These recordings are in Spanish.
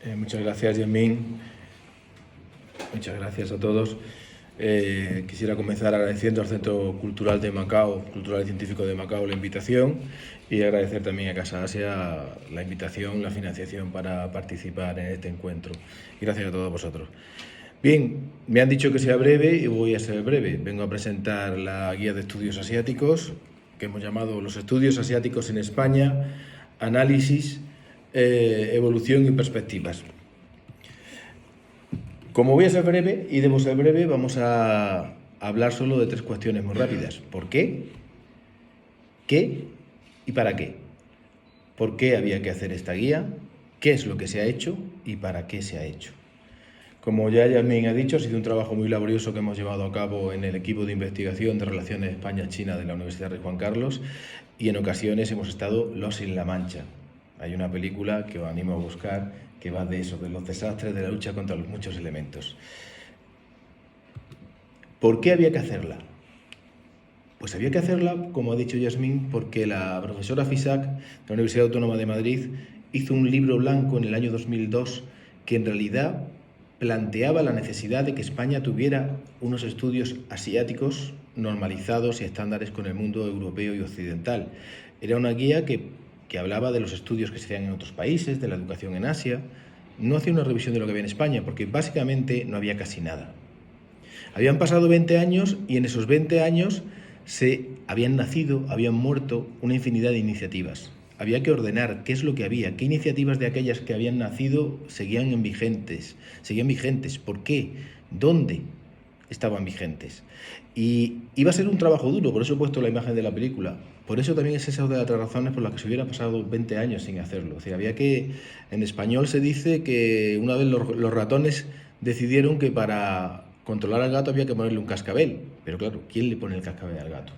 Muchas gracias, Yasmín. Muchas gracias a todos. Quisiera comenzar agradeciendo al Centro Cultural de Macao, Cultural y Científico de Macao, la invitación, y agradecer también a Casa Asia la invitación, la financiación para participar en este encuentro. Y gracias a todos vosotros. Bien, me han dicho que sea breve y voy a ser breve. Vengo a presentar la guía de estudios asiáticos, que hemos llamado Los estudios asiáticos en España, análisis, evolución y perspectivas. Como voy a ser breve y debo ser breve, vamos a hablar solo de tres cuestiones muy rápidas. ¿Por qué? ¿Qué? ¿Y para qué? ¿Por qué había que hacer esta guía? ¿Qué es lo que se ha hecho? ¿Y para qué se ha hecho? Como ya Yasmín ha dicho, ha sido un trabajo muy laborioso que hemos llevado a cabo en el equipo de investigación de Relaciones España-China de la Universidad Rey Juan Carlos, y en ocasiones hemos estado los en La Mancha. Hay una película que os animo a buscar que va de eso, de los desastres de la lucha contra los muchos elementos. ¿Por qué había que hacerla? Pues había que hacerla, como ha dicho Yasmín, porque la profesora Fisac de la Universidad Autónoma de Madrid hizo un libro blanco en el año 2002 que en realidad planteaba la necesidad de que España tuviera unos estudios asiáticos normalizados y estándares con el mundo europeo y occidental. Era una guía que hablaba de los estudios que se hacían en otros países, de la educación en Asia. No hacía una revisión de lo que había en España, porque básicamente no había casi nada. Habían pasado 20 años y en esos 20 años habían nacido, habían muerto una infinidad de iniciativas. Había que ordenar qué es lo que había, qué iniciativas de aquellas que habían nacido seguían vigentes, por qué, dónde estaban vigentes. Y iba a ser un trabajo duro, por eso he puesto la imagen de la película. Por eso también es esa de las razones por las que se hubiera pasado 20 años sin hacerlo. O sea, en español se dice que una vez los ratones decidieron que para controlar al gato había que ponerle un cascabel. Pero claro, ¿quién le pone el cascabel al gato?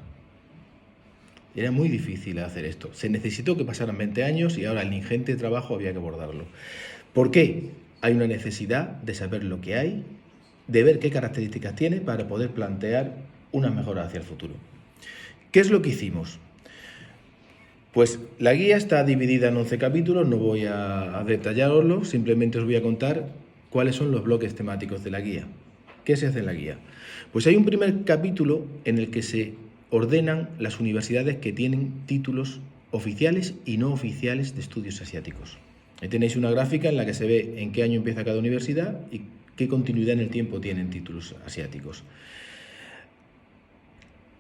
Era muy difícil hacer esto. Se necesitó que pasaran 20 años y ahora el ingente trabajo había que abordarlo. ¿Por qué? Hay una necesidad de saber lo que hay, de ver qué características tiene para poder plantear una mejora hacia el futuro. ¿Qué es lo que hicimos? Pues la guía está dividida en 11 capítulos, no voy a detallaroslo, simplemente os voy a contar cuáles son los bloques temáticos de la guía. ¿Qué se hace en la guía? Pues hay un primer capítulo en el que se ordenan las universidades que tienen títulos oficiales y no oficiales de estudios asiáticos. Ahí tenéis una gráfica en la que se ve en qué año empieza cada universidad y qué continuidad en el tiempo tienen títulos asiáticos.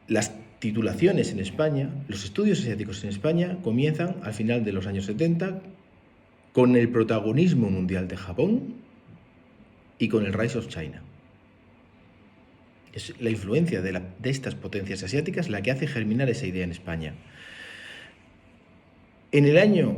Las titulaciones en España, los estudios asiáticos en España comienzan al final de los años 70 con el protagonismo mundial de Japón y con el Rise of China. Es la influencia de estas potencias asiáticas la que hace germinar esa idea en España. En el año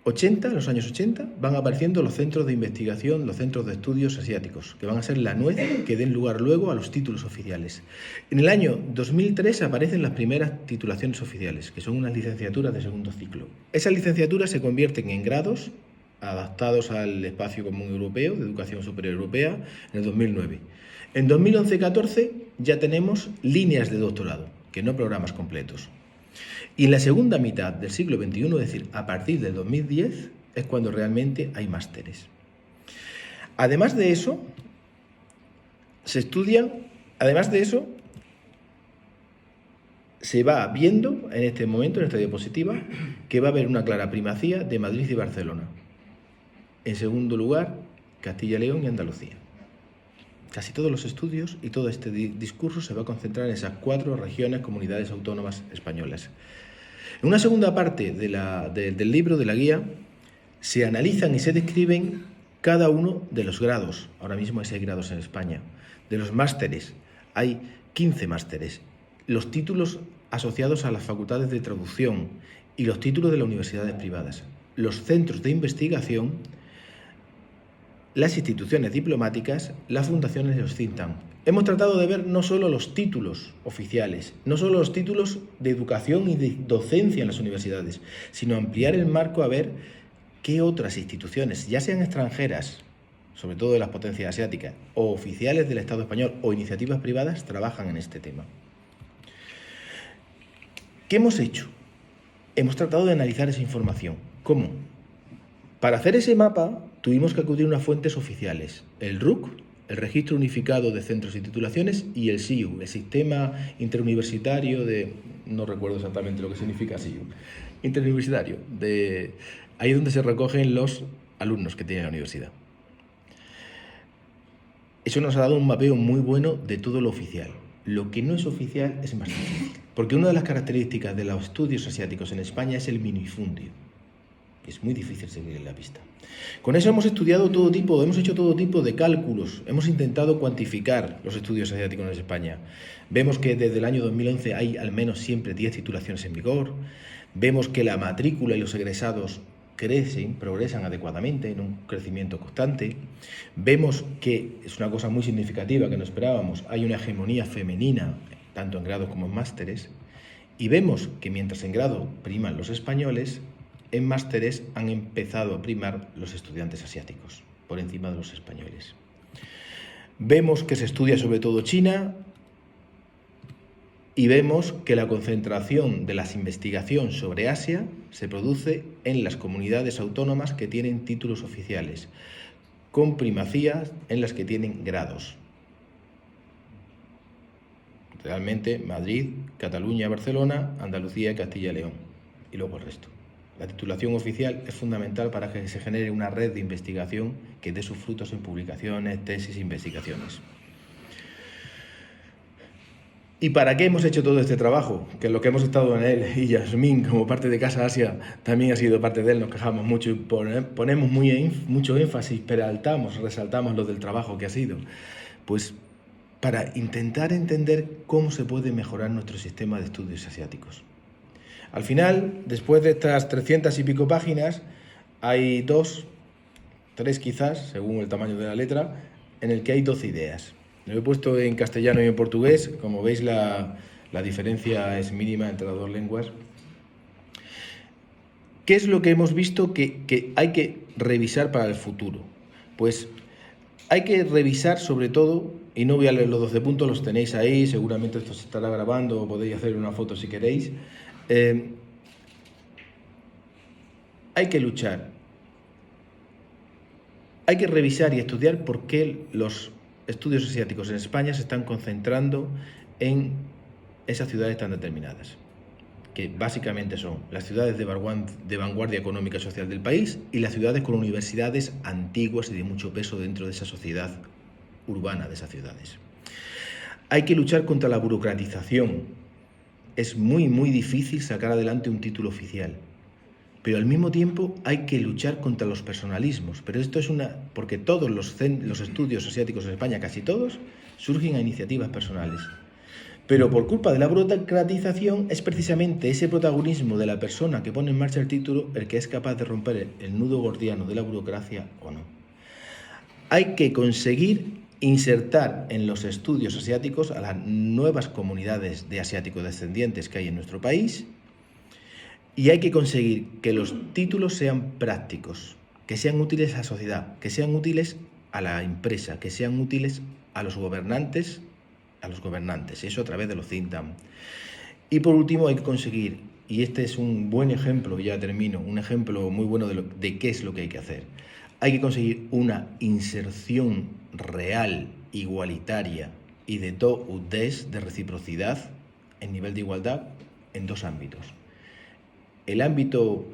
80, en los años 80, van apareciendo los centros de investigación, los centros de estudios asiáticos, que van a ser la nuez que den lugar luego a los títulos oficiales. En el año 2003 aparecen las primeras titulaciones oficiales, que son unas licenciaturas de segundo ciclo. Esas licenciaturas se convierten en grados adaptados al espacio común europeo, de educación superior europea, en el 2009. En 2011-14 ya tenemos líneas de doctorado, que no programas completos. Y en la segunda mitad del siglo XXI, es decir, a partir del 2010, es cuando realmente hay másteres. Además de eso, se va viendo en este momento, en esta diapositiva, que va a haber una clara primacía de Madrid y Barcelona. En segundo lugar, Castilla y León y Andalucía. Casi todos los estudios y todo este discurso se va a concentrar en esas 4 regiones, comunidades autónomas españolas. En una segunda parte del libro, de la guía, se analizan y se describen cada uno de los grados. Ahora mismo hay 6 grados en España. De los másteres, hay 15 másteres. Los títulos asociados a las facultades de traducción y los títulos de las universidades privadas. Los centros de investigación, las instituciones diplomáticas, las fundaciones y los think tank. Hemos tratado de ver no solo los títulos oficiales, no solo los títulos de educación y de docencia en las universidades, sino ampliar el marco a ver qué otras instituciones, ya sean extranjeras, sobre todo de las potencias asiáticas, o oficiales del Estado español o iniciativas privadas, trabajan en este tema. ¿Qué hemos hecho? Hemos tratado de analizar esa información. ¿Cómo? Para hacer ese mapa tuvimos que acudir a unas fuentes oficiales, el RUC, el Registro Unificado de Centros y Titulaciones, y el SIU, el Sistema Interuniversitario de... no recuerdo exactamente lo que significa SIU, interuniversitario, ahí es donde se recogen los alumnos que tiene la universidad. Eso nos ha dado un mapeo muy bueno de todo lo oficial. Lo que no es oficial es más difícil, porque una de las características de los estudios asiáticos en España es el minifundio. Es muy difícil seguir en la pista. Con eso hemos hecho todo tipo de cálculos, hemos intentado cuantificar los estudios asiáticos en España. Vemos que desde el año 2011 hay al menos siempre 10 titulaciones en vigor, vemos que la matrícula y los egresados progresan adecuadamente en un crecimiento constante, vemos que, es una cosa muy significativa que no esperábamos, hay una hegemonía femenina, tanto en grados como en másteres, y vemos que mientras en grado priman los españoles, en másteres han empezado a primar los estudiantes asiáticos, por encima de los españoles. Vemos que se estudia sobre todo China y vemos que la concentración de las investigaciones sobre Asia se produce en las comunidades autónomas que tienen títulos oficiales, con primacías en las que tienen grados. Realmente Madrid, Cataluña, Barcelona, Andalucía y Castilla y León, y luego el resto. La titulación oficial es fundamental para que se genere una red de investigación que dé sus frutos en publicaciones, tesis e investigaciones. ¿Y para qué hemos hecho todo este trabajo? Que lo que hemos estado en él, y Yasmín, como parte de Casa Asia, también ha sido parte de él, nos quejamos mucho y ponemos mucho énfasis, resaltamos lo del trabajo que ha sido. Pues para intentar entender cómo se puede mejorar nuestro sistema de estudios asiáticos. Al final, después de estas 300 y pico páginas, hay 2, 3 quizás, según el tamaño de la letra, en el que hay 12 ideas. Lo he puesto en castellano y en portugués. Como veis, la diferencia es mínima entre las dos lenguas. ¿Qué es lo que hemos visto que hay que revisar para el futuro? Pues hay que revisar sobre todo, y no voy a leer los 12 puntos, los tenéis ahí, seguramente esto se estará grabando, o podéis hacer una foto si queréis. Hay que luchar, hay que revisar y estudiar por qué los estudios asiáticos en España se están concentrando en esas ciudades tan determinadas, que básicamente son las ciudades de vanguardia económica y social del país y las ciudades con universidades antiguas y de mucho peso dentro de esa sociedad urbana de esas ciudades. Hay que luchar contra la burocratización. Es muy difícil sacar adelante un título oficial, pero al mismo tiempo hay que luchar contra los personalismos. Pero esto es porque todos los estudios asiáticos en España, casi todos, surgen a iniciativas personales. Pero por culpa de la burocratización es precisamente ese protagonismo de la persona que pone en marcha el título el que es capaz de romper el nudo gordiano de la burocracia o no. Hay que conseguir insertar en los estudios asiáticos a las nuevas comunidades de asiáticos descendientes que hay en nuestro país, y hay que conseguir que los títulos sean prácticos, que sean útiles a la sociedad, que sean útiles a la empresa, que sean útiles a los gobernantes, eso a través de los think tanks. Y por último hay que conseguir, y este es un buen ejemplo, ya termino, un ejemplo muy bueno de qué es lo que hay que hacer. Hay que conseguir una inserción real, igualitaria y de de reciprocidad en nivel de igualdad en 2 ámbitos. El ámbito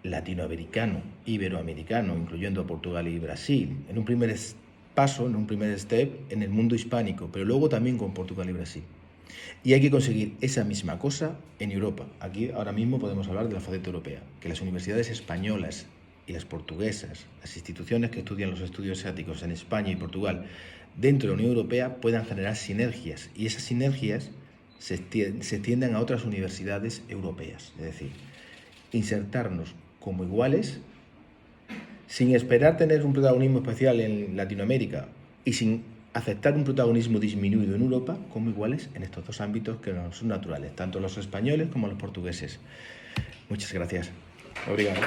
latinoamericano, iberoamericano, incluyendo a Portugal y Brasil, en un primer paso, en un primer step, en el mundo hispánico, pero luego también con Portugal y Brasil. Y hay que conseguir esa misma cosa en Europa. Aquí ahora mismo podemos hablar de la faceta europea, que las universidades españolas y las portuguesas, las instituciones que estudian los estudios asiáticos en España y Portugal dentro de la Unión Europea puedan generar sinergias, y esas sinergias se extiendan a otras universidades europeas, es decir, insertarnos como iguales sin esperar tener un protagonismo especial en Latinoamérica y sin aceptar un protagonismo disminuido en Europa, como iguales en estos 2 ámbitos que nos son naturales, tanto los españoles como los portugueses. Muchas gracias. Obrigado.